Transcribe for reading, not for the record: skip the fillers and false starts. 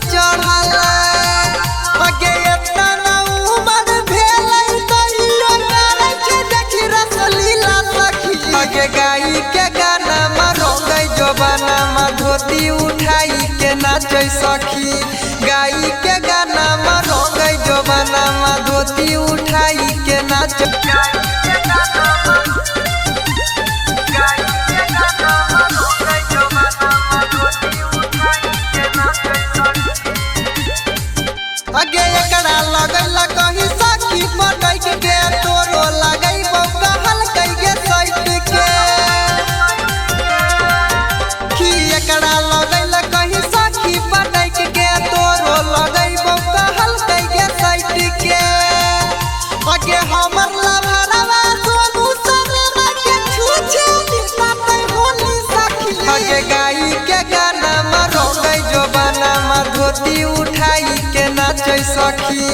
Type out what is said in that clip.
चढ़ल आगे इतना ना उम्र भेलै तइयो करे छे देखी रसलीला सखी आगे गाई के गाना में रोंगै जवाना में धोती उठाई के नाचै सखी गाई के गाना में रोंगै जवाना में धोती उठाई के नाचै आगे एकरा लगैला कहीं सखी पटक के तोरो लगैबो कहल कइगे सैट के की एकरा लगैला कहीं सखी पटक के तोरो लगैबो कहल कइगे सैट के आगे हमर लभरवा सोनू सवेरा के छूछे दिखाते होली सखी आगे गाई के गाना में रोंगै जवाना में धोती उठाई के नाचै सखी